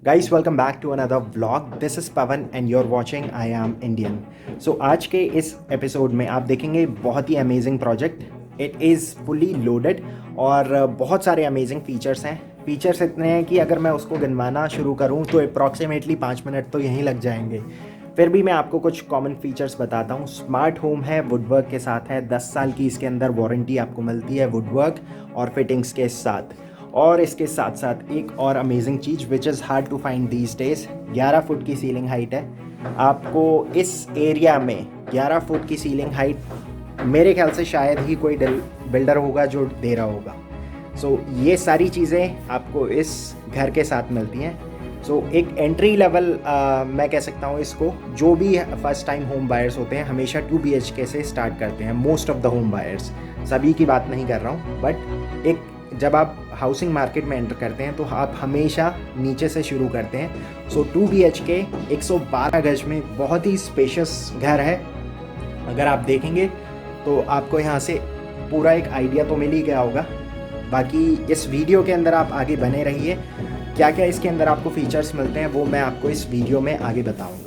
Guys, welcome back to another vlog. This is Pavan and you're watching I Am Indian. So आज के इस episode में आप देखेंगे बहुत ही amazing project. It is fully loaded और बहुत सारे अमेजिंग फीचर्स हैं. फीचर्स इतने हैं कि अगर मैं उसको गिनवाना शुरू करूं तो अप्रॉक्सीमेटली 5 मिनट तो यहीं लग जाएंगे. फिर भी मैं आपको कुछ कॉमन फीचर्स बताता हूँ. स्मार्ट होम है, वुडवर्क के साथ है. 10 साल की इसके अंदर वारंटी आपको मिलती है वुडवर्क और फिटिंग्स के साथ. और इसके साथ साथ एक और अमेजिंग चीज़ which is hard to find these days, 11 foot की सीलिंग हाइट है. आपको इस एरिया में 11 फुट की सीलिंग हाइट मेरे ख्याल से शायद ही कोई बिल्डर होगा जो दे रहा होगा. सो ये सारी चीज़ें आपको इस घर के साथ मिलती हैं. सो एक एंट्री लेवल मैं कह सकता हूँ इसको. जो भी फर्स्ट टाइम होम बायर्स होते हैं हमेशा 2 BHK से स्टार्ट करते हैं. Most of the home buyers, सभी की बात नहीं कर रहा हूँ, बट एक जब आप हाउसिंग मार्केट में एंटर करते हैं तो आप हमेशा नीचे से शुरू करते हैं. सो 2 BHK 112 गज में बहुत ही स्पेशियस घर है. अगर आप देखेंगे तो आपको यहाँ से पूरा एक आइडिया तो मिल ही गया होगा. बाकी इस वीडियो के अंदर आप आगे बने रहिए. क्या क्या इसके अंदर आपको फीचर्स मिलते हैं वो मैं आपको इस वीडियो में आगे बताऊँगा.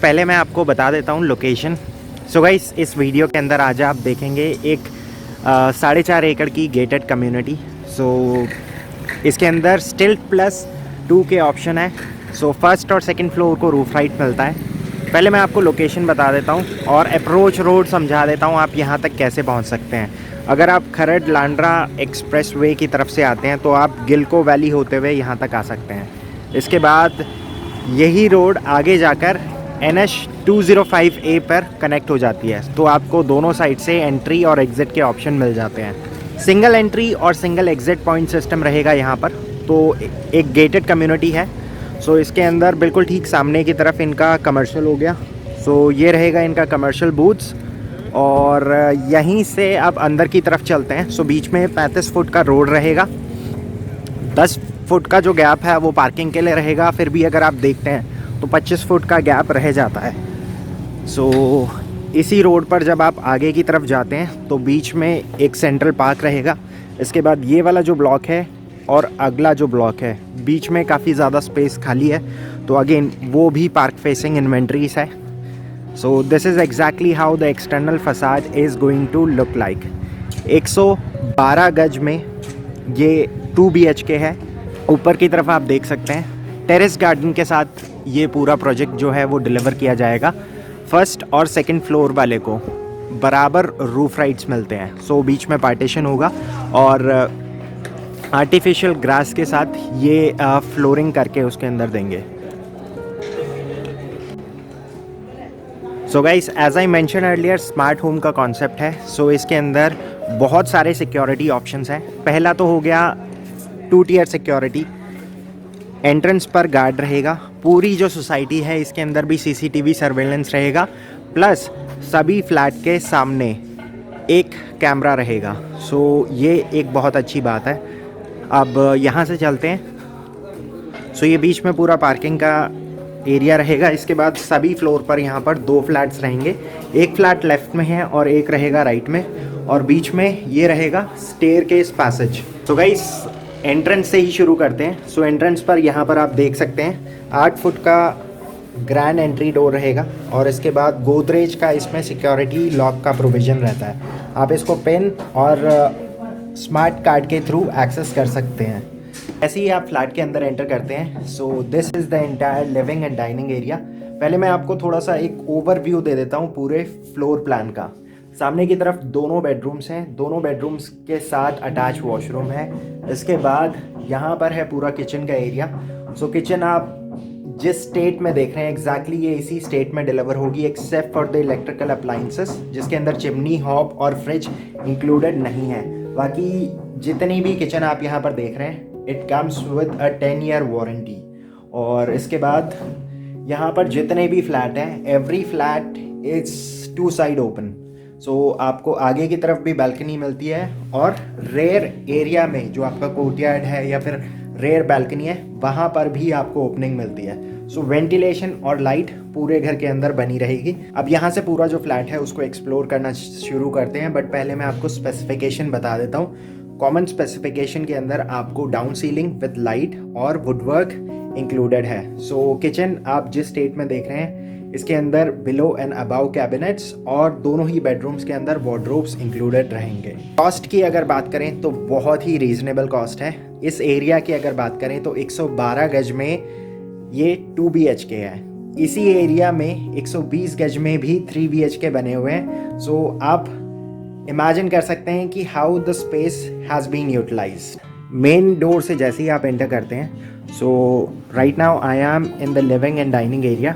पहले मैं आपको बता देता हूँ लोकेशन. सो गाइस, इस वीडियो के अंदर आज आप देखेंगे एक 4.5 एकड़ की गेटेड कम्युनिटी. सो इसके अंदर स्टिल्ट +2 के ऑप्शन है. सो फर्स्ट और सेकंड फ्लोर को रूफ हाइट मिलता है. पहले मैं आपको लोकेशन बता देता हूँ और अप्रोच रोड समझा देता हूँ आप यहाँ तक कैसे पहुँच सकते हैं. अगर आप खरड़ लांड्रा एक्सप्रेस वे की तरफ से आते हैं तो आप गिलको वैली होते हुए यहाँ तक आ सकते हैं. इसके बाद यही रोड आगे जाकर NH 205A पर कनेक्ट हो जाती है. तो आपको दोनों साइड से एंट्री और एग्ज़िट के ऑप्शन मिल जाते हैं. सिंगल एंट्री और सिंगल एग्ज़िट पॉइंट सिस्टम रहेगा यहाँ पर. तो एक गेटेड कम्युनिटी है. सो इसके अंदर बिल्कुल ठीक सामने की तरफ इनका कमर्शियल हो गया. सो ये रहेगा इनका कमर्शियल बूथ्स और यहीं से अब अंदर की तरफ चलते हैं. सो बीच में 35 फुट का रोड रहेगा. 10 फुट का जो गैप है वो पार्किंग के लिए रहेगा. फिर भी अगर आप देखते हैं तो 25 फुट का गैप रह जाता है. सो इसी रोड पर जब आप आगे की तरफ जाते हैं तो बीच में एक सेंट्रल पार्क रहेगा. इसके बाद ये वाला जो ब्लॉक है और अगला जो ब्लॉक है बीच में काफ़ी ज़्यादा स्पेस खाली है. तो अगेन वो भी पार्क फेसिंग इन्वेंट्रीज है. So this is exactly how the external facade is going to look like. 112 गज में ये 2 BHK है. ऊपर की तरफ आप देख सकते हैं टेरेस गार्डन के साथ ये पूरा प्रोजेक्ट जो है वो डिलीवर किया जाएगा. फर्स्ट और सेकंड फ्लोर वाले को बराबर रूफ राइट्स मिलते हैं. सो बीच में पार्टीशन होगा और आर्टिफिशियल ग्रास के साथ ये फ्लोरिंग करके उसके अंदर देंगे. So guys, as I mention earlier, smart home का कॉन्सेप्ट है. सो इसके अंदर बहुत सारे सिक्योरिटी ऑप्शंस हैं. पहला तो हो गया 2 tier सिक्योरिटी. एंट्रेंस पर गार्ड रहेगा. पूरी जो सोसाइटी है इसके अंदर भी CCTV सर्वेलेंस रहेगा. प्लस सभी फ्लैट के सामने एक कैमरा रहेगा. सो ये एक बहुत अच्छी बात है. अब यहाँ से चलते हैं. सो ये बीच में पूरा पार्किंग का एरिया रहेगा. इसके बाद सभी फ्लोर पर यहाँ पर 2 फ्लैट्स रहेंगे. एक फ्लैट लेफ़्ट में है और एक रहेगा राइट में. और बीच में ये रहेगा स्टेयरकेस पैसेज. तो गाइस, एंट्रेंस से ही शुरू करते हैं. सो एंट्रेंस पर यहाँ पर आप देख सकते हैं 8 फुट का ग्रैंड एंट्री डोर रहेगा और इसके बाद गोदरेज का इसमें सिक्योरिटी लॉक का प्रोविज़न रहता है। आप इसको पिन और स्मार्ट कार्ड के थ्रू एक्सेस कर सकते हैं। ऐसे ही आप फ्लैट के अंदर एंटर करते हैं। So this is the entire living and dining area. पहले मैं आपको थोड़ा सा एक ओवरव्यू दे देता हूँ पूरे फ्लोर प्लान का। सामने की तरफ दोनों बेडरूम्स हैं, दोनों बेडरूम्स के साथ अटैच वॉशरूम है। इसके बाद यहाँ पर है पूरा किचन का एरिया। सो किचन आप जिस स्टेट में देख रहे हैं एग्जैक्टली ये इसी स्टेट में डिलीवर होगी except for the electrical appliances, जिसके अंदर चिमनी, हॉब और फ्रिज इंक्लूडेड नहीं है। बाकी जितनी भी किचन आप यहाँ पर देख रहे हैं it comes with a 10 year warranty. और इसके बाद यहाँ पर जितने भी फ्लैट हैं every flat is 2 side open. So आपको आगे की तरफ भी बालकनी मिलती है और रेयर एरिया में जो आपका कोर्टयार्ड है या फिर रेयर बालकनी है वहाँ पर भी आपको ओपनिंग मिलती है। सो वेंटिलेशन और लाइट पूरे घर के अंदर बनी रहेगी। अब यहाँ से पूरा जो फ्लैट है उसको एक्सप्लोर करना शुरू करते हैं, बट पहले मैं आपको स्पेसिफिकेशन बता देता हूँ। कॉमन स्पेसिफिकेशन के अंदर आपको डाउन सीलिंग विद लाइट और वुडवर्क इंक्लूडेड है। सो किचन आप जिस स्टेट में देख रहे हैं इसके अंदर बिलो एंड अबाव कैबिनेट्स और दोनों ही बेडरूम्स के अंदर वार्डरोब्स इंक्लूडेड रहेंगे। कॉस्ट की अगर बात करें तो बहुत ही रीजनेबल कॉस्ट है। इस एरिया की अगर बात करें तो 112 गज में ये 2 BHK है। इसी एरिया में 120 गज में भी 3 BHK बने हुए हैं। सो आप इमेजिन कर सकते हैं कि how the space has been utilized. Main door से जैसे ही आप एंटर करते हैं, so right now I am in the living and dining area.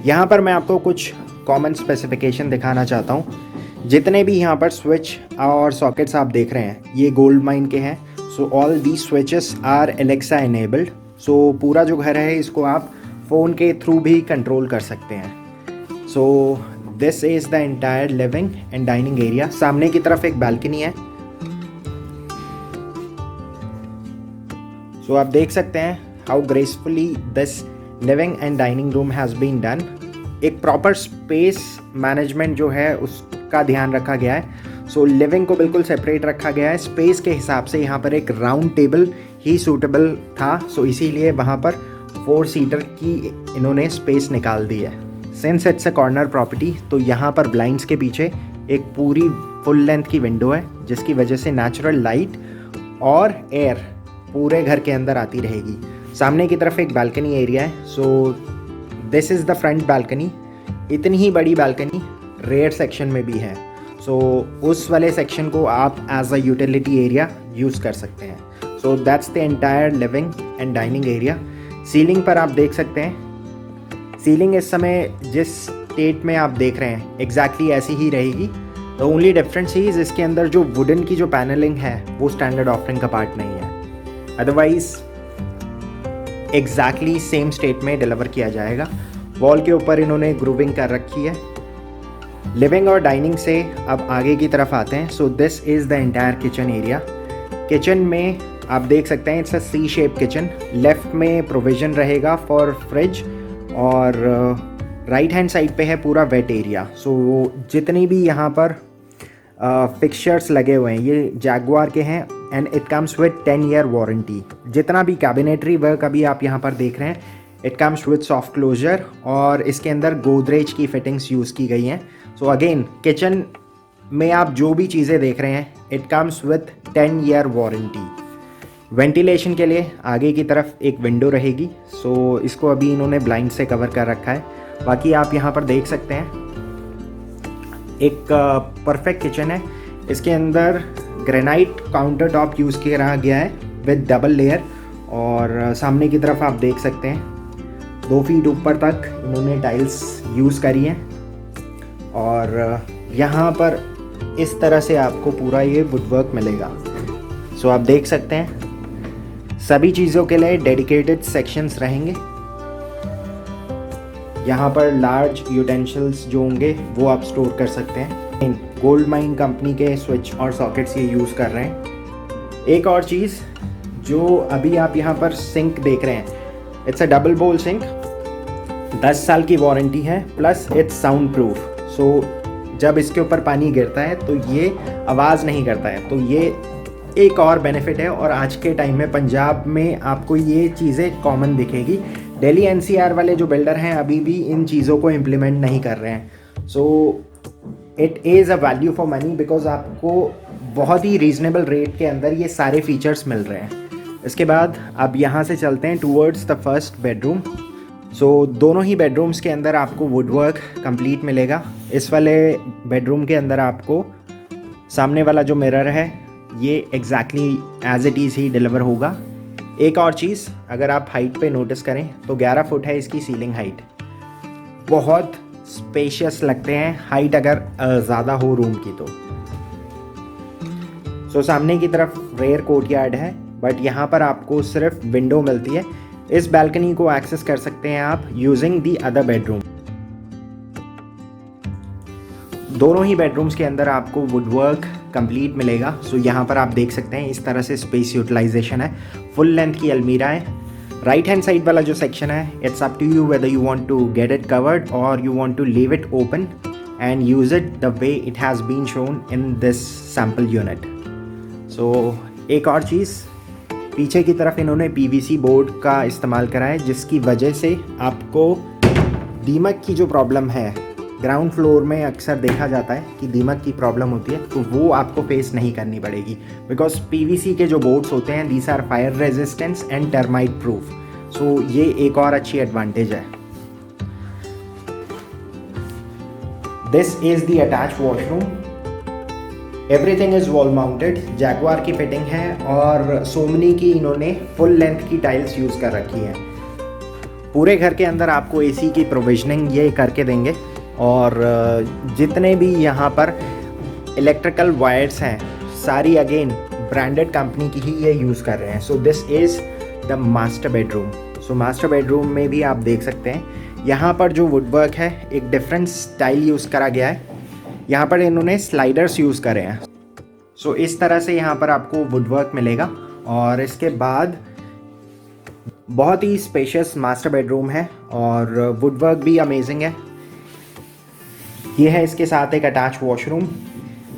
यहाँ पर मैं आपको कुछ कॉमन स्पेसिफिकेशन दिखाना चाहता हूँ। जितने भी यहाँ पर स्विच और सॉकेट्स आप देख रहे हैं ये गोल्ड माइन के हैं। So all the switches are Alexa enabled. So पूरा जो घर है इसको आप फ़ोन के थ्रू भी कंट्रोल कर सकते हैं। So this is the entire living and dining area. सामने की तरफ एक बालकनी है। सो आप देख सकते हैं how gracefully this living and dining room has been done. एक प्रॉपर स्पेस मैनेजमेंट जो है उसका ध्यान रखा गया है। सो लिविंग को बिल्कुल सेपरेट रखा गया है। स्पेस के हिसाब से यहाँ पर एक राउंड टेबल ही सूटेबल था। सो इसीलिए वहाँ पर 4 सीटर की इन्होंने स्पेस निकाल दी है। Since it's a corner property तो यहाँ पर ब्लाइंड्स के पीछे एक पूरी फुल लेंथ की विंडो है जिसकी वजह से नेचुरल लाइट और एयर पूरे घर के अंदर आती रहेगी। सामने की तरफ एक बालकनी एरिया है। So this is the front balcony. इतनी ही बड़ी बालकनी रेयर सेक्शन में भी है। सो उस वाले सेक्शन को आप as a utility area use कर सकते हैं। So that's the entire living and dining area. Ceiling पर आप देख सकते हैं, सीलिंग इस समय जिस स्टेट में आप देख रहे हैं एग्जैक्टली ऐसी ही रहेगी। द ओनली डिफरेंस इज इसके अंदर जो वुडन की जो पैनलिंग है वो स्टैंडर्ड ऑफरिंग का पार्ट नहीं है। अदरवाइज एग्जैक्टली सेम स्टेट में डिलीवर किया जाएगा। वॉल के ऊपर इन्होंने ग्रूविंग कर रखी है। लिविंग और डाइनिंग से अब आगे की तरफ आते हैं। So this is the entire kitchen area. Kitchen में आप देख सकते हैं it's a C shape kitchen. Left में प्रोविज़न रहेगा फॉर फ्रिज और राइट हैंड साइड पे है पूरा वेट एरिया। सो जितनी भी यहाँ पर फिक्सचर्स लगे हुए हैं ये जैगुआर के हैं and it comes with 10 year warranty. जितना भी कैबिनेटरी वर्क अभी आप यहाँ पर देख रहे हैं it comes with soft closer और इसके अंदर गोदरेज की फिटिंग्स यूज़ की गई हैं। सो अगेन किचन में आप जो भी चीज़ें देख रहे हैं it comes with 10 year warranty. Ventilation के लिए आगे की तरफ एक विंडो रहेगी। सो इसको अभी इन्होंने ब्लाइंड से कवर कर रखा है। बाकी आप यहाँ पर देख सकते हैं एक परफेक्ट किचन है। इसके अंदर ग्रेनाइट काउंटर टॉप यूज़ किया गया है विद डबल लेयर और सामने की तरफ आप देख सकते हैं 2 फीट ऊपर तक इन्होंने टाइल्स यूज़ करी हैं और यहाँ पर इस तरह से आपको पूरा ये वुडवर्क मिलेगा। सो आप देख सकते हैं सभी चीज़ों के लिए डेडिकेटेड सेक्शंस रहेंगे। यहाँ पर लार्ज यूटेंसिल्स जो होंगे वो आप स्टोर कर सकते हैं। गोल्ड माइन कंपनी के स्विच और सॉकेट्स ये यूज़ कर रहे हैं। एक और चीज़ जो अभी आप यहाँ पर सिंक देख रहे हैं इट्स अ डबल बोल सिंक। 10 साल की वारंटी है प्लस इट्स साउंड प्रूफ। सो जब इसके ऊपर पानी गिरता है तो ये आवाज़ नहीं करता है। तो ये एक और बेनिफिट है और आज के टाइम में पंजाब में आपको ये चीज़ें कॉमन दिखेगी। दिल्ली एनसीआर वाले जो बिल्डर हैं अभी भी इन चीज़ों को इम्प्लीमेंट नहीं कर रहे हैं। So it is a value for money because आपको बहुत ही रीजनेबल रेट के अंदर ये सारे फीचर्स मिल रहे हैं। इसके बाद अब यहाँ से चलते हैं टूवर्ड्स द फर्स्ट बेडरूम। सो दोनों ही बेडरूम्स के अंदर आपको वुडवर्क कंप्लीट मिलेगा। इस वाले बेडरूम के अंदर आपको सामने वाला जो मिरर है ये एग्जैक्टली एज इट इज़ ही डिलीवर होगा। एक और चीज़ अगर आप हाइट पे नोटिस करें तो 11 फुट है इसकी सीलिंग हाइट। बहुत स्पेशियस लगते हैं हाइट अगर ज़्यादा हो रूम की तो। सो सामने की तरफ रेयर कोर्टयार्ड है बट यहाँ पर आपको सिर्फ विंडो मिलती है। इस बैल्कनी को एक्सेस कर सकते हैं आप यूजिंग दी अदर बेडरूम। दोनों ही बेडरूम्स के अंदर आपको वुडवर्क कंप्लीट मिलेगा। सो यहाँ पर आप देख सकते हैं इस तरह से स्पेस यूटिलाइजेशन है। फुल लेंथ की अलमीरा है। राइट हैंड साइड वाला जो सेक्शन है it's up to you whether you want to get it covered और you want to leave it open and use it the way it has been shown in this sample unit. So एक और चीज़, पीछे की तरफ इन्होंने PVC board का इस्तेमाल करा है जिसकी वजह से आपको दीमक की जो प्रॉब्लम है, ग्राउंड फ्लोर में अक्सर देखा जाता है कि दीमक की प्रॉब्लम होती है, तो वो आपको फेस नहीं करनी पड़ेगी बिकॉज पीवीसी के जो बोर्ड्स होते हैं these are fire resistance and termite proof. So ये एक और अच्छी एडवांटेज है। This is the attach washroom. Everything is wall mounted. Jaquar की फिटिंग है और सोमनी की इन्होंने फुल लेंथ की टाइल्स यूज़ कर रखी है। पूरे घर के अंदर आपको एसी की प्रोविजनिंग ये करके देंगे और जितने भी यहाँ पर इलेक्ट्रिकल वायर्स हैं सारी अगेन ब्रांडेड कंपनी की ही ये यूज़ कर रहे हैं। So this is the master bedroom. So master bedroom में भी आप देख सकते हैं यहाँ पर जो वुडवर्क है एक डिफरेंट स्टाइल यूज़ करा गया है। यहाँ पर इन्होंने स्लाइडर्स यूज़ करे हैं। सो इस तरह से यहाँ पर आपको वुडवर्क मिलेगा और इसके बाद बहुत ही स्पेशियस मास्टर बेडरूम है और वुडवर्क भी अमेजिंग है। ये है इसके साथ एक अटैच वॉशरूम।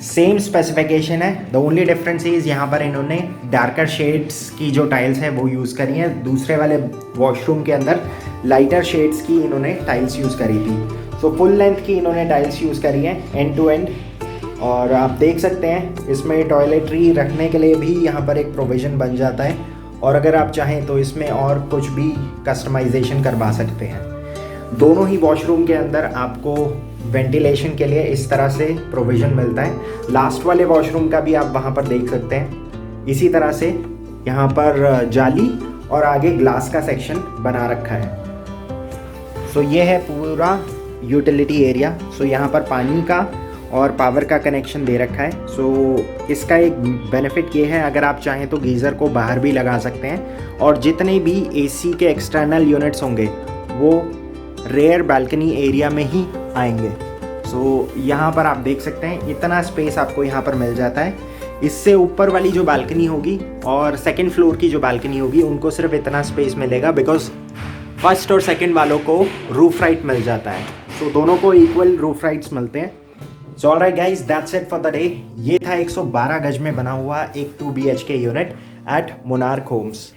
सेम स्पेसिफिकेशन है। द ओनली डिफरेंस इज़ यहाँ पर इन्होंने डार्कर शेड्स की जो टाइल्स हैं वो यूज़ करी हैं। दूसरे वाले वॉशरूम के अंदर लाइटर शेड्स की इन्होंने टाइल्स यूज़ करी थी। सो फुल लेंथ की इन्होंने टाइल्स यूज़ करी हैं एंड टू एंड। और आप देख सकते हैं इसमें टॉयलेटरी रखने के लिए भी यहाँ पर एक प्रोविज़न बन जाता है और अगर आप चाहें तो इसमें और कुछ भी कस्टमाइजेशन करवा सकते हैं। दोनों ही वॉशरूम के अंदर आपको वेंटिलेशन के लिए इस तरह से प्रोविज़न मिलता है। लास्ट वाले वॉशरूम का भी आप वहाँ पर देख सकते हैं। इसी तरह से यहाँ पर जाली और आगे ग्लास का सेक्शन बना रखा है। सो ये है पूरा यूटिलिटी एरिया। सो यहाँ पर पानी का और पावर का कनेक्शन दे रखा है। सो इसका एक बेनिफिट ये है अगर आप चाहें तो गीज़र को बाहर भी लगा सकते हैं और जितने भी एसी के एक्सटर्नल यूनिट्स होंगे वो रेयर बालकनी एरिया में ही आएंगे। सो यहाँ पर आप देख सकते हैं इतना स्पेस आपको यहाँ पर मिल जाता है। इससे ऊपर वाली जो बालकनी होगी और सेकंड फ्लोर की जो बालकनी होगी उनको सिर्फ इतना स्पेस मिलेगा बिकॉज फर्स्ट और सेकंड वालों को रूफ राइट मिल जाता है। सो दोनों को इक्वल रूफ राइट्स मिलते हैं। So alright guys, that's it for the day. ये था 112 गज में बना हुआ एक 2 BHK unit at Monarch Homes.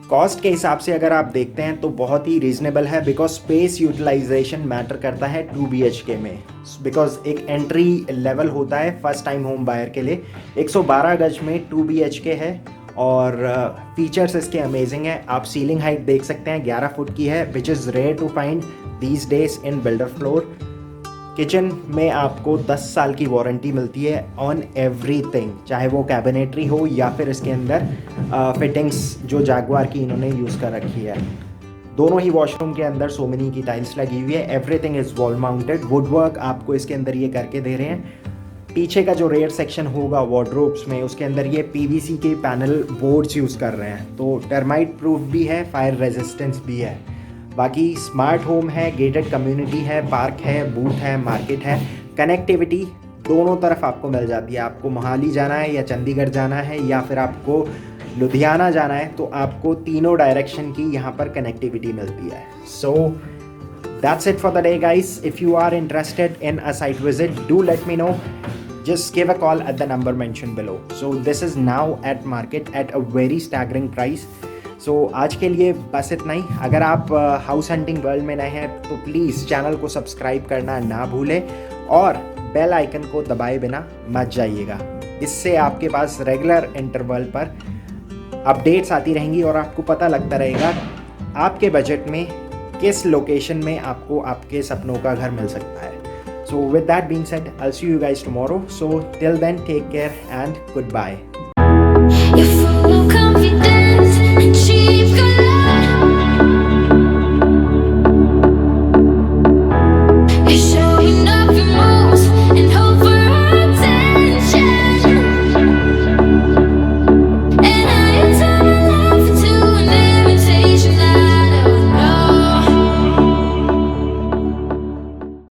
Cost के हिसाब से अगर आप देखते हैं तो बहुत ही रीजनेबल है बिकॉज स्पेस यूटिलाइजेशन मैटर करता है 2 BHK में बिकॉज एक एंट्री लेवल होता है फर्स्ट टाइम होम बायर के लिए। 112 गज में 2 BHK है और फीचर्स इसके अमेजिंग है। आप सीलिंग हाइट देख सकते हैं 11 फुट की है which is rare to find these days in builder floor. Kitchen में आपको 10 साल की वारंटी मिलती है ऑन एवरीथिंग, चाहे वो कैबिनेटरी हो या फिर इसके अंदर फिटिंग्स जो जैगवार की इन्होंने यूज़ कर रखी है। दोनों ही वॉशरूम के अंदर सोमनी की टाइल्स लगी हुई है। Everything is wall mounted. Woodwork आपको इसके अंदर ये करके दे रहे हैं। पीछे का जो रेयर सेक्शन होगा वार्डरोब्स में उसके अंदर ये पीवीसी के पैनल बोर्ड्स यूज़ कर रहे हैं, तो टर्माइट प्रूफ भी है, फायर रेजिस्टेंस भी है। बाकी स्मार्ट होम है, गेटेड कम्युनिटी है, पार्क है, बूथ है, मार्केट है, कनेक्टिविटी दोनों तरफ आपको मिल जाती है। आपको मोहाली जाना है या चंडीगढ़ जाना है या फिर आपको लुधियाना जाना है तो आपको तीनों डायरेक्शन की यहाँ पर कनेक्टिविटी मिलती है। So that's it for the day guys. If you are interested in a site visit do let me know. Just give a call at the number mentioned below. So this is now at market at a very staggering price. सो आज के लिए बस इतना ही। अगर आप house hunting world में नए हैं तो प्लीज़ चैनल को सब्सक्राइब करना ना भूलें और बेल आइकन को दबाए बिना मत जाइएगा। इससे आपके पास रेगुलर इंटरवल पर अपडेट्स आती रहेंगी और आपको पता लगता रहेगा आपके बजट में किस लोकेशन में आपको आपके सपनों का घर मिल सकता है। So with that being said, I'll see you guys tomorrow. So till then, take care and goodbye.